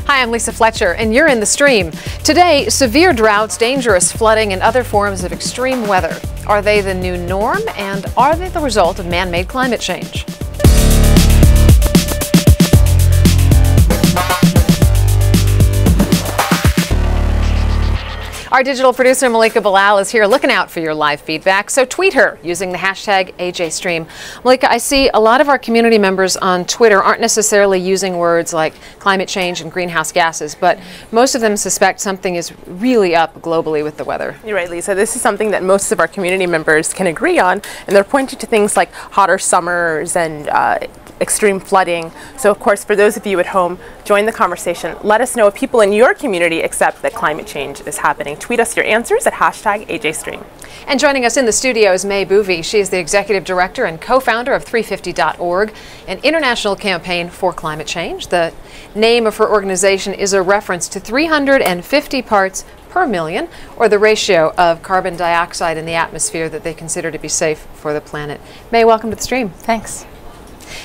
Hi, I'm Lisa Fletcher, and you're in the stream. Today, severe droughts, dangerous flooding, and other forms of extreme weather. Are they the new norm, and are they the result of man-made climate change? Our digital producer, Malika Bilal, is here looking out for your live feedback, so tweet her using the hashtag AJStream. Malika, I see a lot of our community members on Twitter aren't necessarily using words like climate change and greenhouse gases, but most of them suspect something is really up globally with the weather. You're right, Lisa. This is something that most of our community members can agree on, and they're pointing to things like hotter summers and extreme flooding. So of course, for those of you at home, join the conversation. Let us know if people in your community accept that climate change is happening. Tweet us your answers at hashtag AJStream. And joining us in the studio is May Boovy. She is the executive director and co-founder of 350.org, an international campaign for climate change. The name of her organization is a reference to 350 parts per million, or the ratio of carbon dioxide in the atmosphere that they consider to be safe for the planet. May, welcome to the stream. Thanks.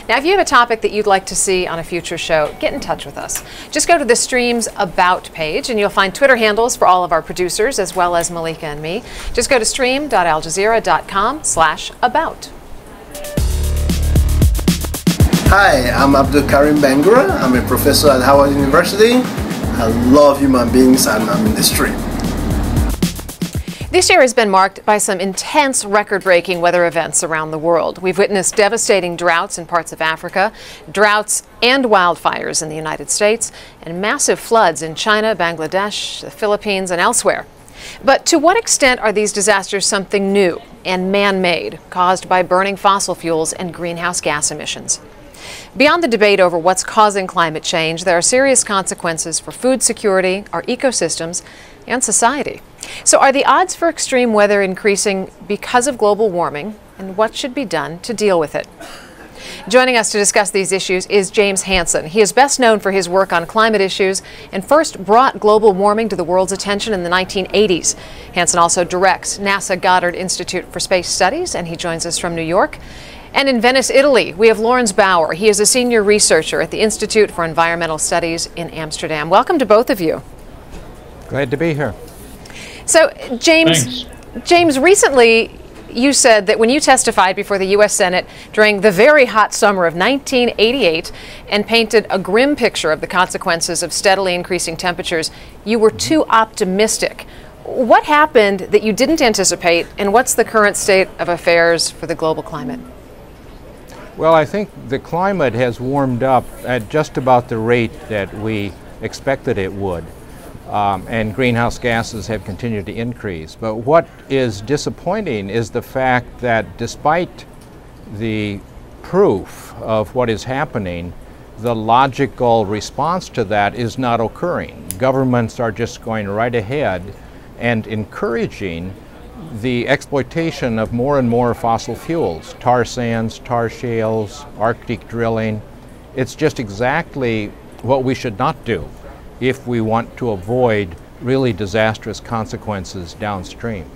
Now, if you have a topic that you'd like to see on a future show, get in touch with us. Just go to the stream's About page, and you'll find Twitter handles for all of our producers, as well as Malika and me. Just go to stream.aljazeera.com/about. Hi, I'm Abdul Karim Bangura. I'm a professor at Howard University. I love human beings, and I'm in the stream. This year has been marked by some intense record-breaking weather events around the world. We've witnessed devastating droughts in parts of Africa, droughts and wildfires in the United States, and massive floods in China, Bangladesh, the Philippines, and elsewhere. But to what extent are these disasters something new and man-made, caused by burning fossil fuels and greenhouse gas emissions? Beyond the debate over what's causing climate change, there are serious consequences for food security, our ecosystems, and society. So are the odds for extreme weather increasing because of global warming, and what should be done to deal with it? Joining us to discuss these issues is James Hansen. He is best known for his work on climate issues and first brought global warming to the world's attention in the 1980s. Hansen also directs NASA Goddard Institute for Space Studies, and he joins us from New York. And in Venice, Italy, we have Lawrence Bauer. He is a senior researcher at the Institute for Environmental Studies in Amsterdam. Welcome to both of you. Glad to be here. So, James, recently you said that when you testified before the U.S. Senate during the very hot summer of 1988 and painted a grim picture of the consequences of steadily increasing temperatures, you were too optimistic. What happened that you didn't anticipate, and what's the current state of affairs for the global climate? Well, I think the climate has warmed up at just about the rate that we expected it would. And greenhouse gases have continued to increase. But what is disappointing is the fact that despite the proof of what is happening, the logical response to that is not occurring. Governments are just going right ahead and encouraging the exploitation of more and more fossil fuels, tar sands, tar shales, Arctic drilling. It's just exactly what we should not do if we want to avoid really disastrous consequences downstream.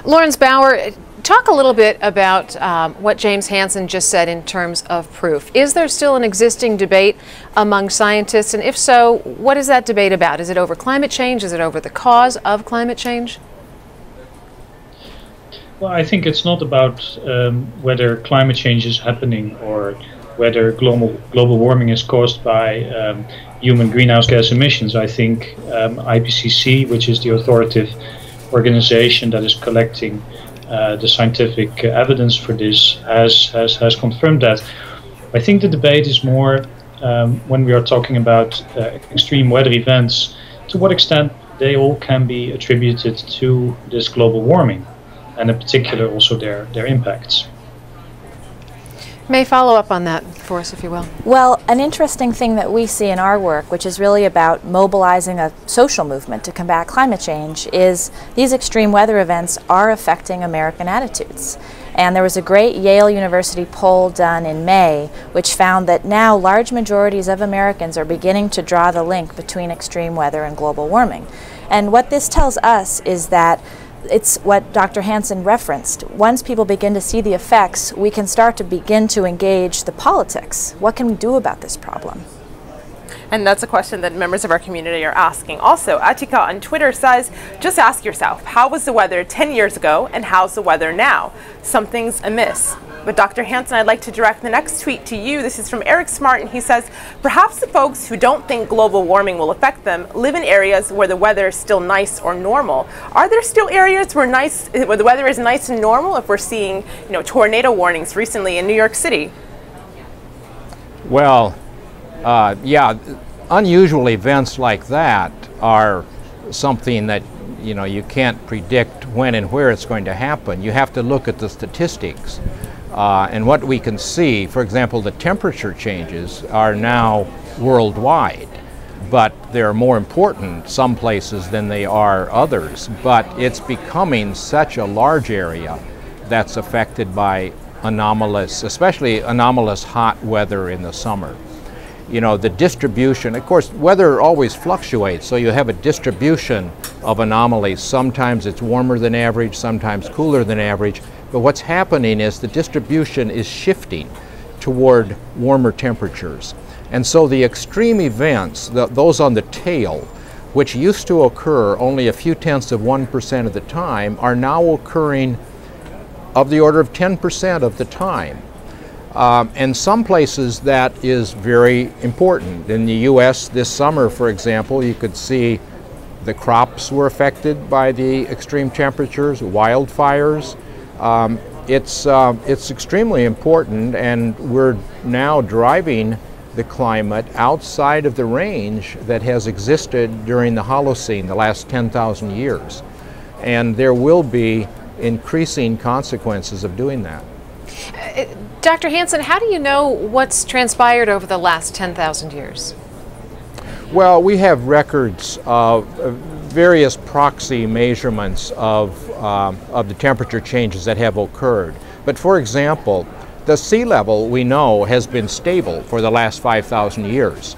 Lawrence Bauer, talk a little bit about what James Hansen just said in terms of proof. Is there still an existing debate among scientists, and if so, what is that debate about? Is it over climate change? Is it over the cause of climate change? Well, I think it's not about whether climate change is happening or whether global warming is caused by human greenhouse gas emissions. I think IPCC, which is the authoritative organization that is collecting the scientific evidence for this, has confirmed that. I think the debate is more when we are talking about extreme weather events, to what extent they all can be attributed to this global warming, and in particular also their impacts. May follow up on that for us, if you will. Well, an interesting thing that we see in our work, which is really about mobilizing a social movement to combat climate change, is these extreme weather events are affecting American attitudes. And there was a great Yale University poll done in May, which found that now large majorities of Americans are beginning to draw the link between extreme weather and global warming. And what this tells us is that it's what Dr. Hansen referenced. Once people begin to see the effects, we can start to begin to engage the politics. What can we do about this problem? And that's a question that members of our community are asking. Also, Atika on Twitter says, just ask yourself, how was the weather 10 years ago and how's the weather now? Something's amiss. But Dr. Hansen, I'd like to direct the next tweet to you. This is from Eric Smart, and he says, perhaps the folks who don't think global warming will affect them live in areas where the weather is still nice or normal. Are there still areas where the weather is nice and normal if we're seeing, tornado warnings recently in New York City? Well, yeah, unusual events like that are something that you can't predict when and where it's going to happen. You have to look at the statistics. And what we can see, for example, the temperature changes are now worldwide, but they're more important some places than they are others. But it's becoming such a large area that's affected by anomalous, especially anomalous hot weather in the summer. The distribution, of course, weather always fluctuates, so you have a distribution of anomalies. Sometimes it's warmer than average, sometimes cooler than average. But what's happening is the distribution is shifting toward warmer temperatures. And so the extreme events, those on the tail, which used to occur only a few tenths of 1% of the time, are now occurring of the order of 10% of the time. And some places that is very important. In the U.S. this summer, for example, you could see the crops were affected by the extreme temperatures, wildfires. It's extremely important, and we're now driving the climate outside of the range that has existed during the Holocene, the last 10,000 years. And there will be increasing consequences of doing that. Dr. Hansen, how do you know what's transpired over the last 10,000 years? Well, we have records of various proxy measurements of the temperature changes that have occurred. But for example, the sea level we know has been stable for the last 5,000 years.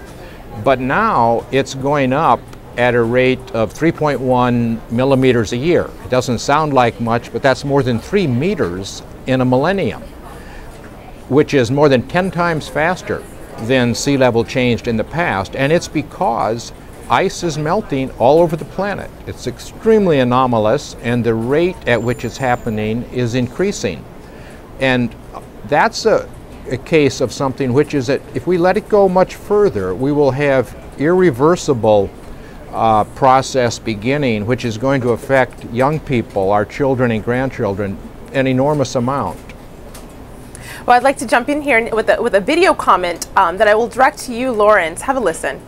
But now it's going up at a rate of 3.1 millimeters a year. It doesn't sound like much, but that's more than 3 meters in a millennium, which is more than 10 times faster than sea level changed in the past. And it's because ice is melting all over the planet. It's extremely anomalous, and the rate at which it's happening is increasing. And that's a case of something which is that if we let it go much further, we will have irreversible process beginning, which is going to affect young people, our children and grandchildren, an enormous amount. Well, I'd like to jump in here with a video comment that I will direct to you, Lawrence. Have a listen.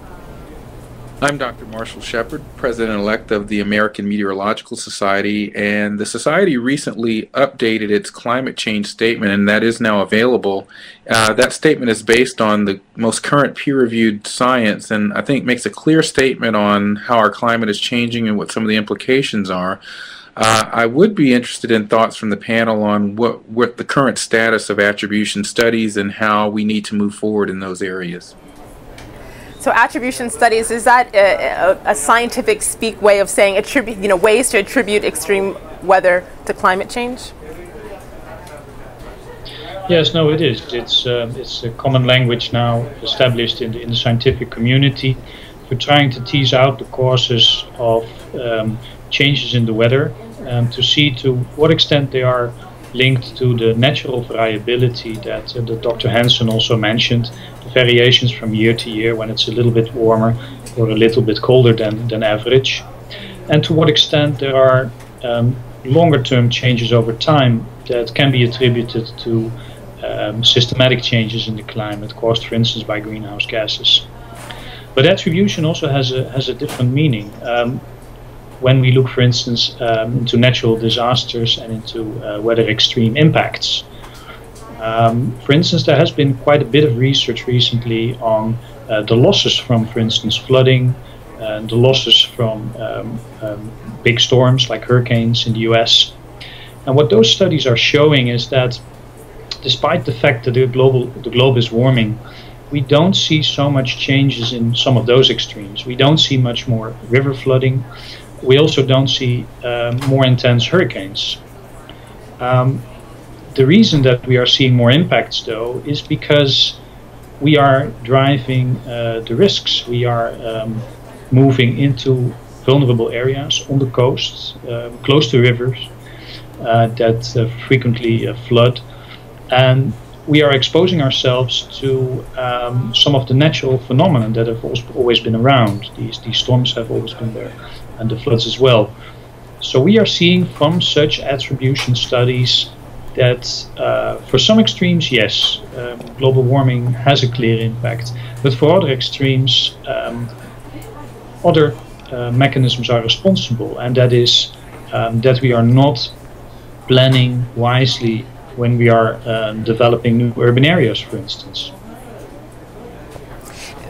I'm Dr. Marshall Shepard, President-elect of the American Meteorological Society, and the Society recently updated its climate change statement, and that is now available. That statement is based on the most current peer-reviewed science, and I think makes a clear statement on how our climate is changing and what some of the implications are. I would be interested in thoughts from the panel on what the current status of attribution studies and how we need to move forward in those areas. So attribution studies, is that a scientific speak way of saying ways to attribute extreme weather to climate change? Yes, no, it is. It's a common language now established in the scientific community for trying to tease out the causes of changes in the weather and to see to what extent they are linked to the natural variability that Dr. Hansen also mentioned, the variations from year to year when it's a little bit warmer or a little bit colder than average, and to what extent there are longer-term changes over time that can be attributed to systematic changes in the climate caused, for instance, by greenhouse gases. But attribution also has a different meaning. When we look, for instance, into natural disasters and into weather extreme impacts. For instance, there has been quite a bit of research recently on the losses from, for instance, flooding, the losses from big storms like hurricanes in the US. And what those studies are showing is that despite the fact that the globe is warming, we don't see so much changes in some of those extremes. We don't see much more river flooding. We also don't see more intense hurricanes. The reason that we are seeing more impacts, though, is because we are driving the risks. We are moving into vulnerable areas on the coast, close to rivers that frequently flood, and we are exposing ourselves to some of the natural phenomena that have always been around. These storms have always been there, and the floods as well. So we are seeing from such attribution studies that for some extremes, yes, global warming has a clear impact, but for other extremes, other mechanisms are responsible, and that is that we are not planning wisely when we are developing new urban areas, for instance.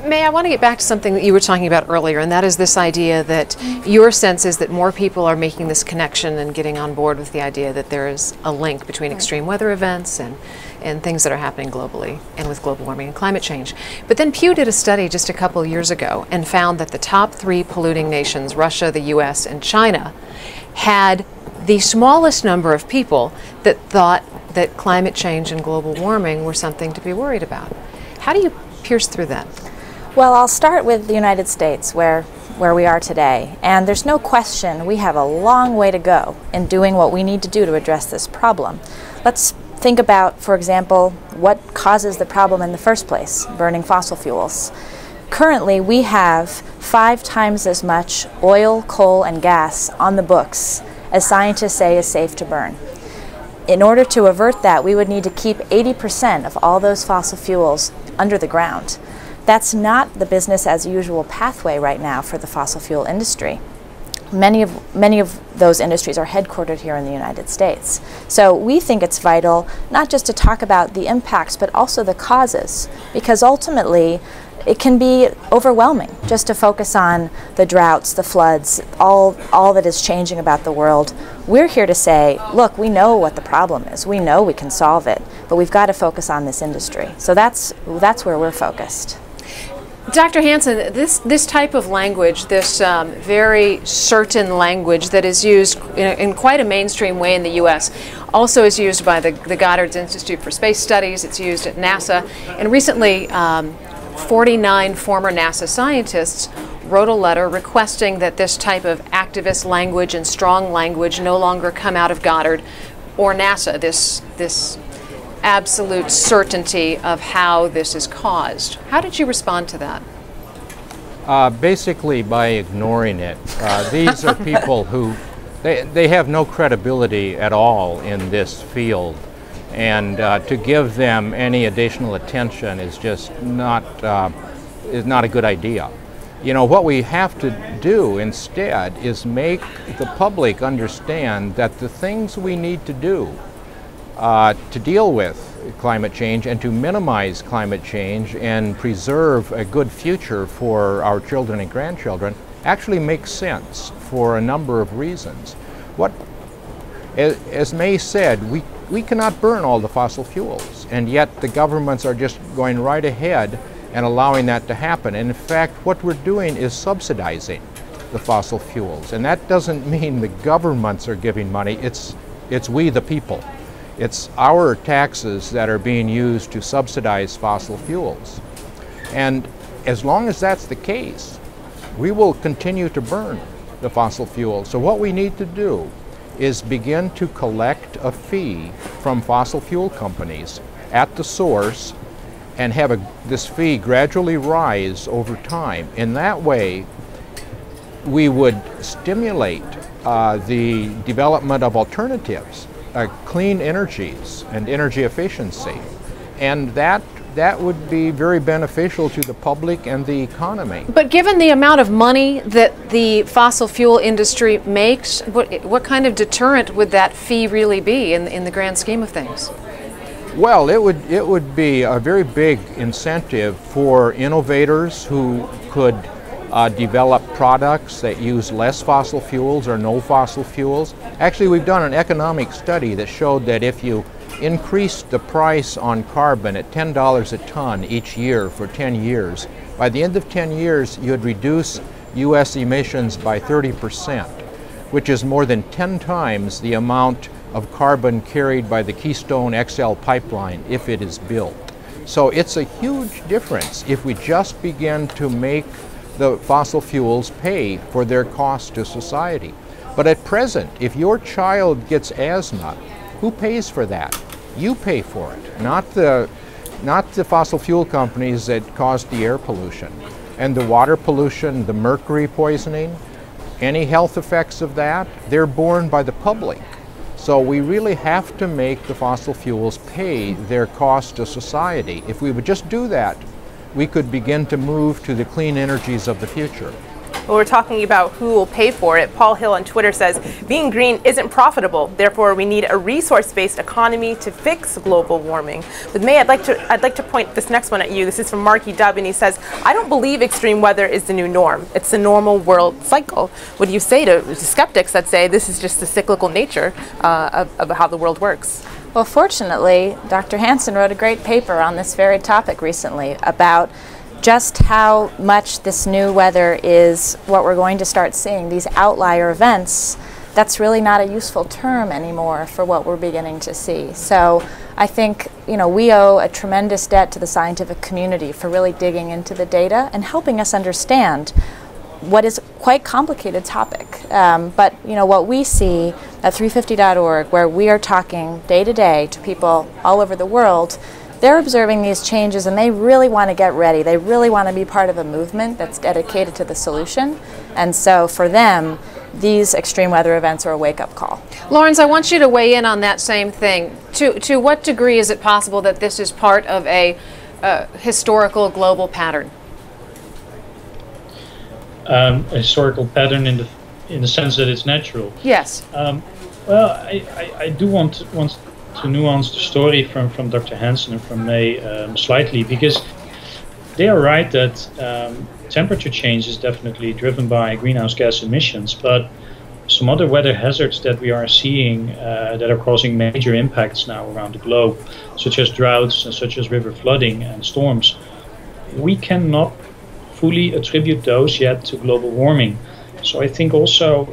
May, I want to get back to something that you were talking about earlier, and that is this idea that your sense is that more people are making this connection and getting on board with the idea that there is a link between extreme weather events and things that are happening globally and with global warming and climate change. But then Pew did a study just a couple of years ago and found that the top 3 polluting nations, Russia, the US, and China, had the smallest number of people that thought that climate change and global warming were something to be worried about. How do you pierce through that? Well, I'll start with the United States, where we are today. And there's no question we have a long way to go in doing what we need to do to address this problem. Let's think about, for example, what causes the problem in the first place, burning fossil fuels. Currently, we have 5 times as much oil, coal, and gas on the books as scientists say is safe to burn. In order to avert that, we would need to keep 80% of all those fossil fuels under the ground. That's not the business as usual pathway right now for the fossil fuel industry. Many of those industries are headquartered here in the United States. So we think it's vital not just to talk about the impacts, but also the causes, because ultimately it can be overwhelming just to focus on the droughts, the floods, all that is changing about the world. We're here to say, look, we know what the problem is. We know we can solve it, but we've got to focus on this industry. So that's where we're focused. Dr. Hansen, this type of language, this very certain language that is used in quite a mainstream way in the U.S., also is used by the Goddard Institute for Space Studies. It's used at NASA. And recently, 49 former NASA scientists wrote a letter requesting that this type of activist language and strong language no longer come out of Goddard or NASA, this absolute certainty of how this is caused. How did you respond to that? Basically by ignoring it. These are people who, they have no credibility at all in this field, and to give them any additional attention is just not a good idea. You know, what we have to do instead is make the public understand that the things we need to do to deal with climate change and to minimize climate change and preserve a good future for our children and grandchildren actually makes sense for a number of reasons. As May said, we cannot burn all the fossil fuels, and yet the governments are just going right ahead and allowing that to happen. And in fact, what we're doing is subsidizing the fossil fuels, and that doesn't mean the governments are giving money. It's we the people. It's our taxes that are being used to subsidize fossil fuels. And as long as that's the case, we will continue to burn the fossil fuels. So what we need to do is begin to collect a fee from fossil fuel companies at the source and have this fee gradually rise over time. In that way, we would stimulate the development of alternatives, clean energies and energy efficiency, and that would be very beneficial to the public and the economy. But given the amount of money that the fossil fuel industry makes, what kind of deterrent would that fee really be in the grand scheme of things? Well, it would be a very big incentive for innovators who could develop products that use less fossil fuels or no fossil fuels. Actually, we've done an economic study that showed that if you increase the price on carbon at $10 a ton each year for 10 years, by the end of 10 years, you'd reduce U.S. emissions by 30%, which is more than 10 times the amount of carbon carried by the Keystone XL pipeline if it is built. So it's a huge difference if we just begin to make the fossil fuels pay for their cost to society. But at present, if your child gets asthma, who pays for that? You pay for it, not the fossil fuel companies that caused the air pollution. And the water pollution, the mercury poisoning, any health effects of that, they're borne by the public. So we really have to make the fossil fuels pay their cost to society. If we would just do that, we could begin to move to the clean energies of the future. Well, we're talking about who will pay for it. Paul Hill on Twitter says, being green isn't profitable. Therefore, we need a resource-based economy to fix global warming. But May, I'd like to point this next one at you. This is from Marky Dub, and he says, I don't believe extreme weather is the new norm. It's the normal world cycle. What do you say to skeptics that say this is just the cyclical nature of how the world works? Well, fortunately, Dr. Hansen wrote a great paper on this very topic recently about just how much this new weather is what we're going to start seeing, these outlier events. That's really not a useful term anymore for what we're beginning to see. So I think, we owe a tremendous debt to the scientific community for really digging into the data and helping us understand what is a quite complicated topic. But what we see at 350.org, where we are talking day to day to people all over the world, they're observing these changes and they really want to get ready. They really want to be part of a movement that's dedicated to the solution. And so for them, these extreme weather events are a wake-up call. Lawrence, I want you to weigh in on that same thing. To what degree is it possible that this is part of a historical global pattern? A historical pattern in the sense that it's natural. Yes. Well, I do want to nuance the story from Dr. Hansen and from May slightly, because they are right that temperature change is definitely driven by greenhouse gas emissions, but some other weather hazards that we are seeing that are causing major impacts now around the globe, such as droughts and such as river flooding and storms, we cannot fully attribute those yet to global warming. So I think also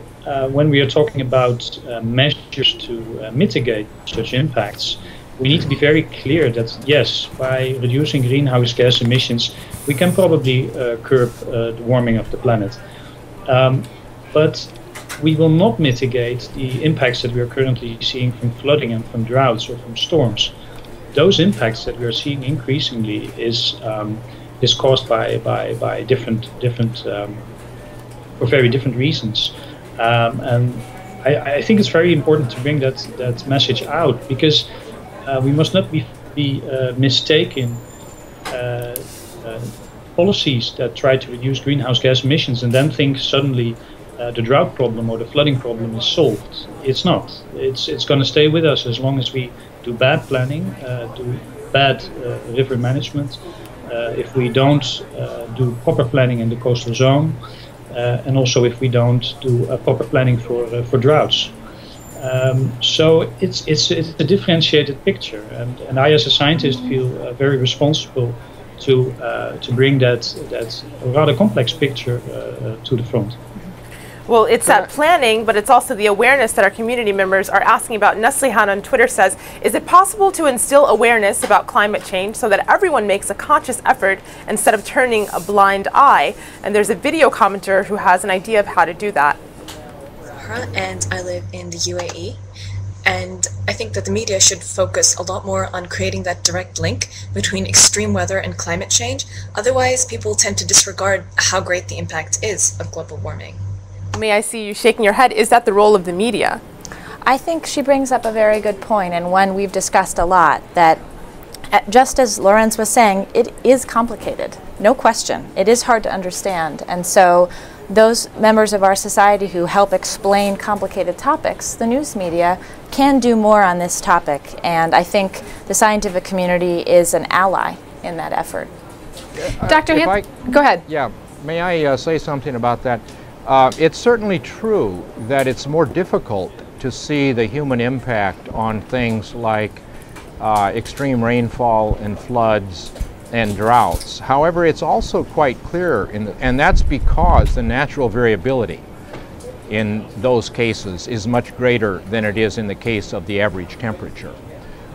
when we are talking about measures to mitigate such impacts, we need to be very clear that yes, by reducing greenhouse gas emissions, we can probably curb the warming of the planet. But we will not mitigate the impacts that we are currently seeing from flooding and from droughts or from storms. Those impacts that we are seeing increasingly is caused by different for very different reasons. And I think it's very important to bring that message out, because we must not be mistaken policies that try to reduce greenhouse gas emissions and then think suddenly the drought problem or the flooding problem is solved. It's not. It's going to stay with us as long as we do bad planning, do bad river management, if we don't do proper planning in the coastal zone, and also if we don't do proper planning for droughts. So it's a differentiated picture, and I as a scientist feel very responsible to bring that rather complex picture to the front. Well, it's that planning, but it's also the awareness that our community members are asking about. Neslihan on Twitter says, is it possible to instill awareness about climate change so that everyone makes a conscious effort instead of turning a blind eye? And there's a video commenter who has an idea of how to do that. And I live in the UAE. And I think that the media should focus a lot more on creating that direct link between extreme weather and climate change. Otherwise, people tend to disregard how great the impact is of global warming. May I see you shaking your head? Is that the role of the media? I think she brings up a very good point, and one we've discussed a lot, that just as Lawrence was saying, it is complicated. No question. It is hard to understand. And so those members of our society who help explain complicated topics, the news media, can do more on this topic. And I think the scientific community is an ally in that effort. Dr. Hansen, go ahead. Yeah, may I say something about that? It's certainly true that it's more difficult to see the human impact on things like extreme rainfall and floods and droughts. However, it's also quite clear, and that's because the natural variability in those cases is much greater than it is in the case of the average temperature.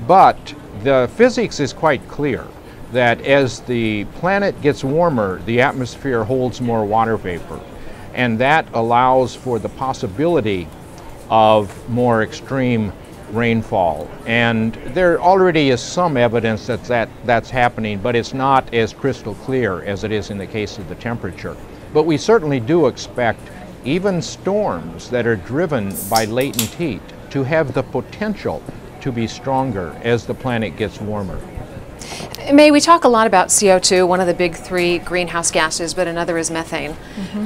But the physics is quite clear. that as the planet gets warmer, the atmosphere holds more water vapor, and that allows for the possibility of more extreme rainfall. And there already is some evidence that that's happening, but it's not as crystal clear as it is in the case of the temperature. But we certainly do expect even storms that are driven by latent heat to have the potential to be stronger as the planet gets warmer. May, we talk a lot about CO2, one of the big three greenhouse gases, but another is methane.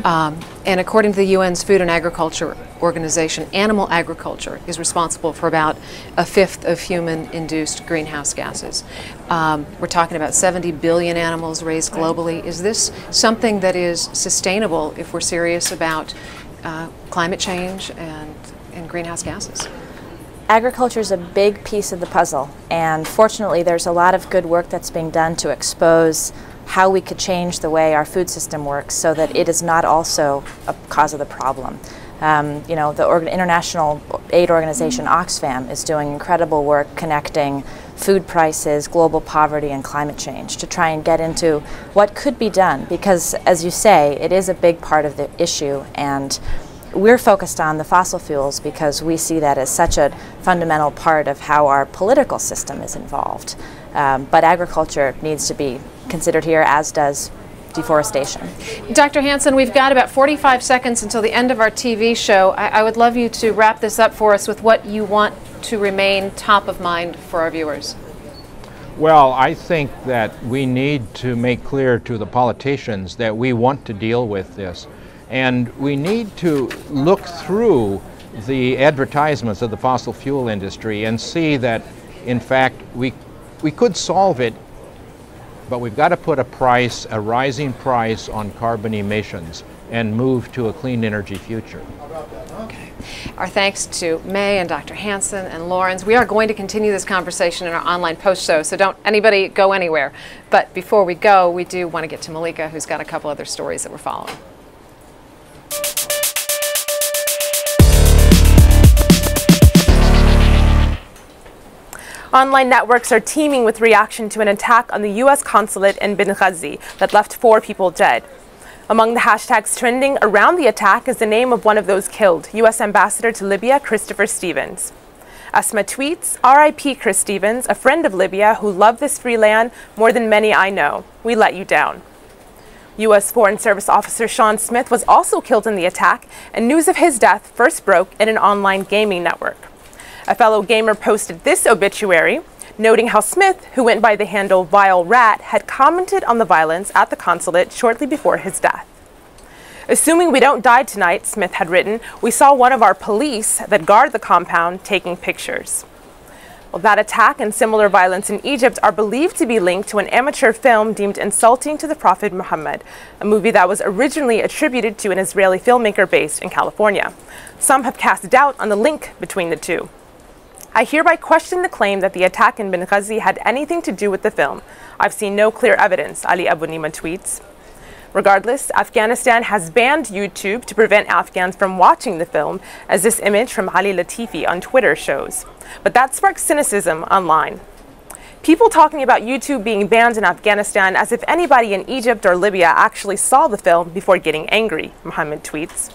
And according to the UN's Food and Agriculture Organization, animal agriculture is responsible for about a fifth of human-induced greenhouse gases. We're talking about 70 billion animals raised globally. Is this something that is sustainable if we're serious about climate change and greenhouse gases? Agriculture is a big piece of the puzzle, and fortunately there's a lot of good work that's being done to expose how we could change the way our food system works so that it is not also a cause of the problem. You know, the international aid organization Oxfam is doing incredible work connecting food prices, global poverty, and climate change to try and get into what could be done, because as you say, it is a big part of the issue, and we're focused on the fossil fuels because we see that as such a fundamental part of how our political system is involved. But agriculture needs to be considered here, as does deforestation. Dr. Hansen, we've got about 45 seconds until the end of our TV show. I would love you to wrap this up for us with what you want to remain top of mind for our viewers. Well, I think that we need to make clear to the politicians that we want to deal with this. And we need to look through the advertisements of the fossil fuel industry and see that, in fact, we could solve it, but we've got to put a price, a rising price on carbon emissions and move to a clean energy future. Okay. Our thanks to May and Dr. Hansen and Lawrence. We are going to continue this conversation in our online post show, so don't anybody go anywhere. But before we go, we do want to get to Malika, who's got a couple other stories that we're following. Online networks are teeming with reaction to an attack on the U.S. consulate in Benghazi that left 4 people dead. Among the hashtags trending around the attack is the name of one of those killed, U.S. Ambassador to Libya, Christopher Stevens. Asma tweets, "R.I.P. Chris Stevens, a friend of Libya who loved this free land more than many I know. We let you down." U.S. Foreign Service Officer Sean Smith was also killed in the attack, and news of his death first broke in an online gaming network. A fellow gamer posted this obituary, noting how Smith, who went by the handle Vile Rat, had commented on the violence at the consulate shortly before his death. "Assuming we don't die tonight," Smith had written, "we saw one of our police that guard the compound taking pictures." Well, that attack and similar violence in Egypt are believed to be linked to an amateur film deemed insulting to the Prophet Muhammad, a movie that was originally attributed to an Israeli filmmaker based in California. Some have cast doubt on the link between the two. "I hereby question the claim that the attack in Benghazi had anything to do with the film. I've seen no clear evidence," Ali Abu Nima tweets. Regardless, Afghanistan has banned YouTube to prevent Afghans from watching the film, as this image from Ali Latifi on Twitter shows. But that sparks cynicism online. People talking about YouTube being banned in Afghanistan as if anybody in Egypt or Libya actually saw the film before getting angry, Muhammad tweets.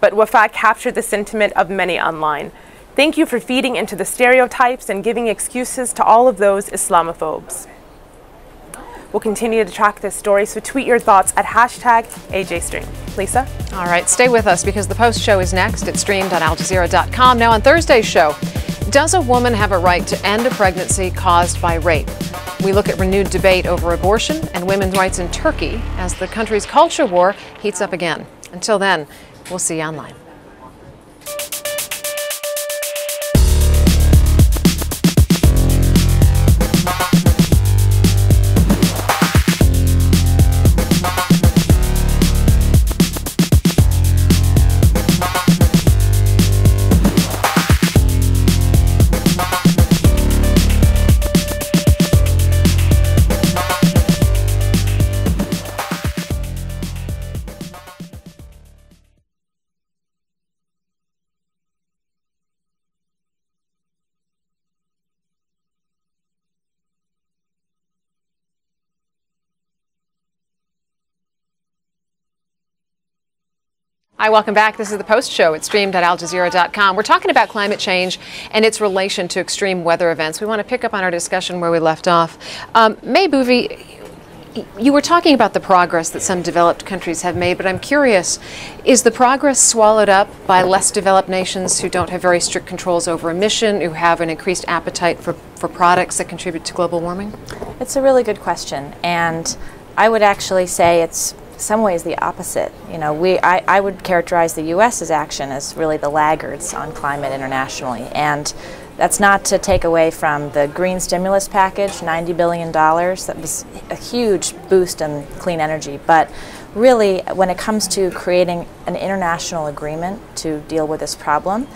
But Wafa captured the sentiment of many online. "Thank you for feeding into the stereotypes and giving excuses to all of those Islamophobes." We'll continue to track this story, so tweet your thoughts at hashtag AJStream. Lisa? All right, stay with us because the post show is next. It's streamed on aljazeera.com. Now on Thursday's show, does a woman have a right to end a pregnancy caused by rape? We look at renewed debate over abortion and women's rights in Turkey as the country's culture war heats up again. Until then, we'll see you online. Hi, welcome back. This is the Post Show. It's streamed at aljazeera.com. We're talking about climate change and its relation to extreme weather events. We want to pick up on our discussion where we left off. May Bouvi, you were talking about the progress that some developed countries have made, but I'm curious, is the progress swallowed up by less developed nations who don't have very strict controls over emission, who have an increased appetite for products that contribute to global warming? It's a really good question, and I would actually say it's some ways the opposite. You know, I would characterize the U.S.'s action as really the laggards on climate internationally, and that's not to take away from the green stimulus package, $90 billion. That was a huge boost in clean energy, but really when it comes to creating an international agreement to deal with this problem,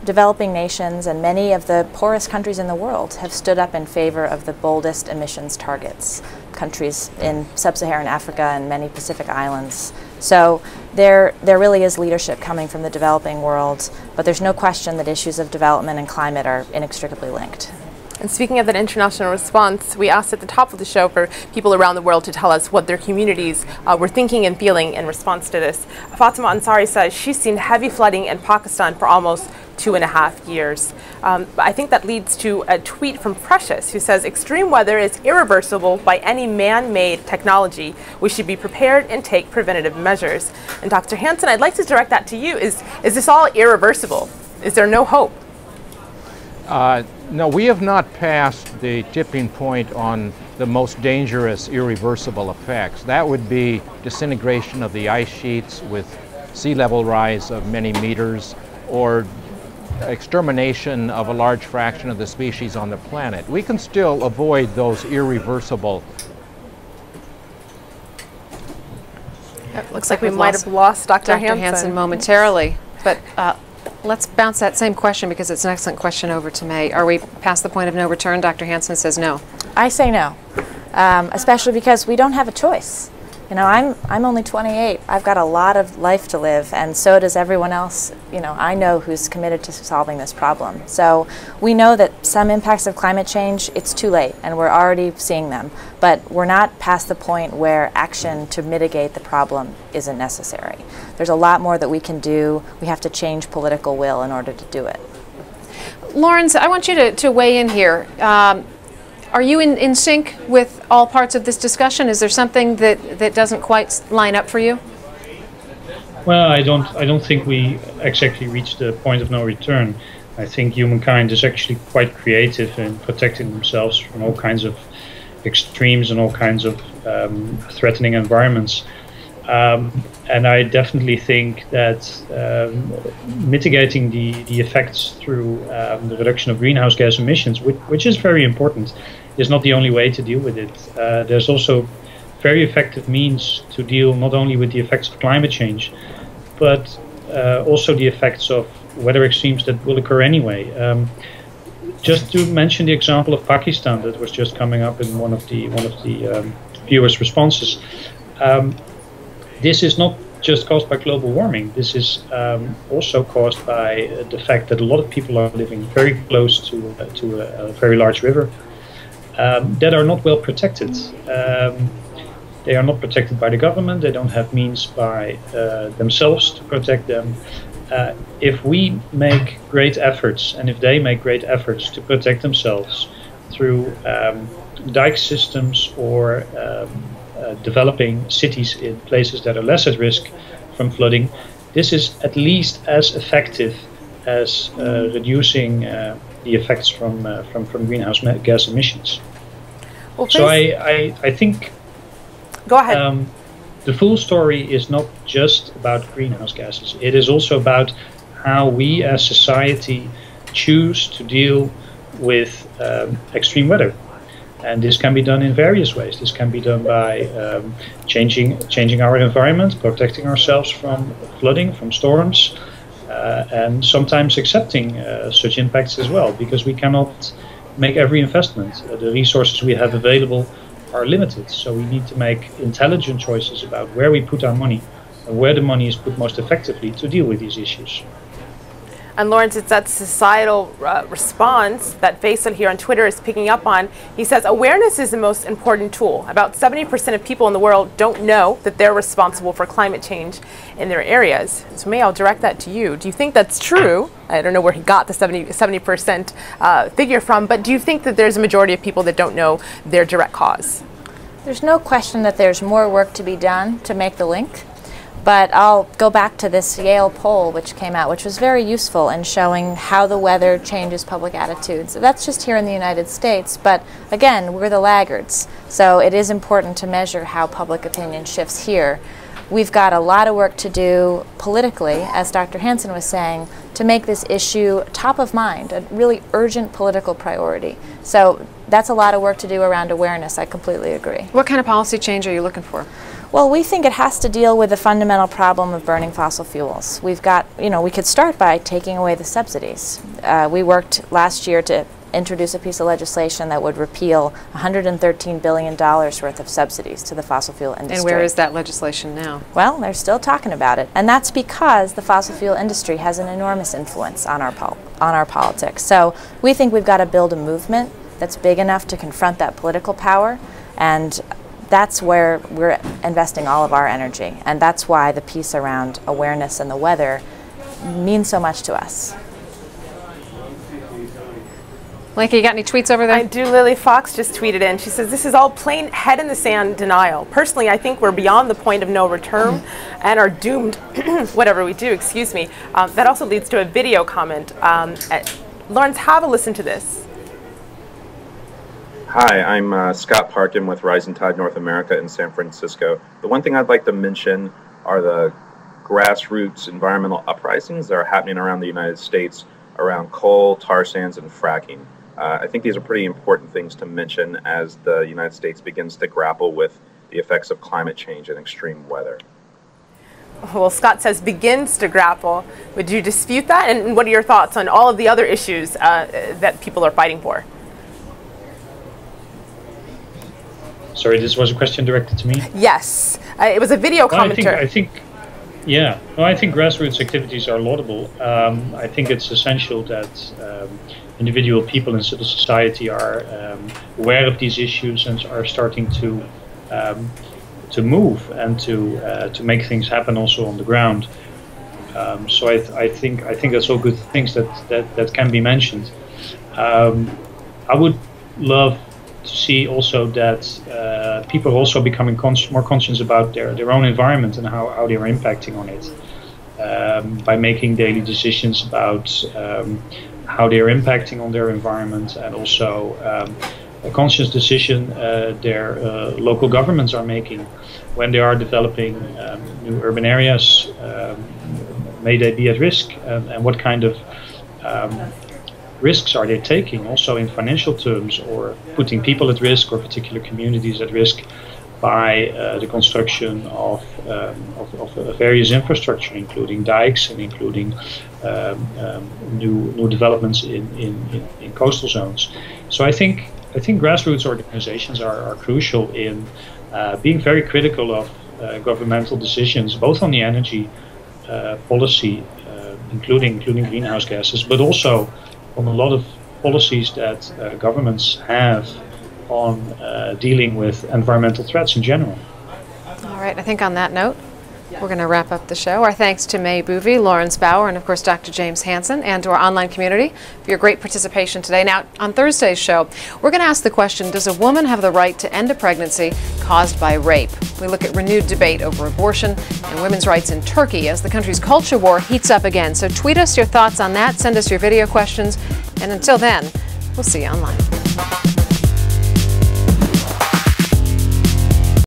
developing nations and many of the poorest countries in the world have stood up in favor of the boldest emissions targets. Countries in sub-Saharan Africa and many Pacific islands. So there really is leadership coming from the developing world, but there's no question that issues of development and climate are inextricably linked. And speaking of that international response, we asked at the top of the show for people around the world to tell us what their communities were thinking and feeling in response to this. Fatima Ansari says she's seen heavy flooding in Pakistan for almost 2.5 years. I think that leads to a tweet from Precious, who says, extreme weather is irreversible by any man-made technology. We should be prepared and take preventative measures. And Dr. Hansen, I'd like to direct that to you. Is this all irreversible? Is there no hope? No, we have not passed the tipping point on the most dangerous irreversible effects. That would be disintegration of the ice sheets with sea level rise of many meters, or extermination of a large fraction of the species on the planet. We can still avoid those irreversible. It looks like we might have lost Dr. Hansen momentarily, but let's bounce that same question because it's an excellent question over to May. Are we past the point of no return? Dr. Hansen says no. I say no, especially because we don't have a choice. You know, I'm only 28. I've got a lot of life to live, and so does everyone else, you know, I know who's committed to solving this problem. So we know that some impacts of climate change, it's too late, and we're already seeing them. But we're not past the point where action to mitigate the problem isn't necessary. There's a lot more that we can do. We have to change political will in order to do it. Lawrence, I want you to weigh in here. Are you in sync with all parts of this discussion? Is there something that doesn't quite line up for you? Well, I don't think we exactly reached the point of no return. I think humankind is actually quite creative in protecting themselves from all kinds of extremes and all kinds of threatening environments. And I definitely think that mitigating the effects through the reduction of greenhouse gas emissions, which is very important, is not the only way to deal with it. There's also very effective means to deal not only with the effects of climate change, but also the effects of weather extremes that will occur anyway. Just to mention the example of Pakistan that was just coming up in one of the viewers' responses. This is not just caused by global warming. This is also caused by the fact that a lot of people are living very close to a very large river that are not well protected. They are not protected by the government. They don't have means by themselves to protect them. If we make great efforts, and if they make great efforts to protect themselves through dike systems or developing cities in places that are less at risk from flooding, this is at least as effective as reducing the effects from greenhouse gas emissions. Well, so I think go ahead. The full story is not just about greenhouse gases. It is also about how we as society choose to deal with extreme weather. And this can be done in various ways. This can be done by changing our environment, protecting ourselves from flooding, from storms, and sometimes accepting such impacts as well, because we cannot make every investment. The resources we have available are limited, so we need to make intelligent choices about where we put our money and where the money is put most effectively to deal with these issues. And Lawrence, it's that societal response that Faisal here on Twitter is picking up on. He says awareness is the most important tool. About 70% of people in the world don't know that they're responsible for climate change in their areas. So May, I'll direct that to you. Do you think that's true? I don't know where he got the 70% figure from, but do you think that there's a majority of people that don't know their direct cause? There's no question that there's more work to be done to make the link. But I'll go back to this Yale poll which came out, which was very useful in showing how the weather changes public attitudes. That's just here in the United States, but again, we're the laggards. So it is important to measure how public opinion shifts here. We've got a lot of work to do politically, as Dr. Hansen was saying, to make this issue top of mind, a really urgent political priority. So that's a lot of work to do around awareness. I completely agree. What kind of policy change are you looking for? Well, we think it has to deal with the fundamental problem of burning fossil fuels. We've got, we could start by taking away the subsidies. We worked last year to introduce a piece of legislation that would repeal $113 billion worth of subsidies to the fossil fuel industry. And where is that legislation now? Well, they're still talking about it. And that's because the fossil fuel industry has an enormous influence on our politics. So we think we've got to build a movement that's big enough to confront that political power, and that's where we're investing all of our energy. And that's why the piece around awareness and the weather means so much to us. Lincoln, you got any tweets over there? I do. Lily Fox just tweeted in. She says, this is all plain head in the sand denial. Personally, I think we're beyond the point of no return and are doomed, whatever we do, excuse me. That also leads to a video comment. Lawrence, have a listen to this. Hi, I'm Scott Parkin with Rising Tide North America in San Francisco. The one thing I'd like to mention are the grassroots environmental uprisings that are happening around the United States around coal, tar sands, and fracking. I think these are pretty important things to mention as the United States begins to grapple with the effects of climate change and extreme weather. Well, Scott says begins to grapple. Would you dispute that? And what are your thoughts on all of the other issues that people are fighting for? Sorry, this was a question directed to me? Yes. It was a video commenter. I think grassroots activities are laudable. I think it's essential that individual people in civil society are aware of these issues and are starting to move and to make things happen also on the ground. So I think that's all good things that can be mentioned. I would love to see also that people are also becoming more conscious about their own environment and how they are impacting on it by making daily decisions about how they are impacting on their environment, and also a conscious decision their local governments are making when they are developing new urban areas. May they be at risk, and what kind of risks are they taking, also in financial terms, or putting people at risk or particular communities at risk by the construction of various infrastructure, including dikes and including new developments in coastal zones. So I think grassroots organizations are crucial in being very critical of governmental decisions, both on the energy policy, including greenhouse gases, but also on a lot of policies that governments have on dealing with environmental threats in general. All right, I think on that note, we're going to wrap up the show. Our thanks to May Boovy, Lawrence Bauer, and of course Dr. James Hansen, and to our online community for your great participation today. Now, on Thursday's show, we're going to ask the question, does a woman have the right to end a pregnancy caused by rape? We look at renewed debate over abortion and women's rights in Turkey as the country's culture war heats up again. So tweet us your thoughts on that, send us your video questions, and until then, we'll see you online.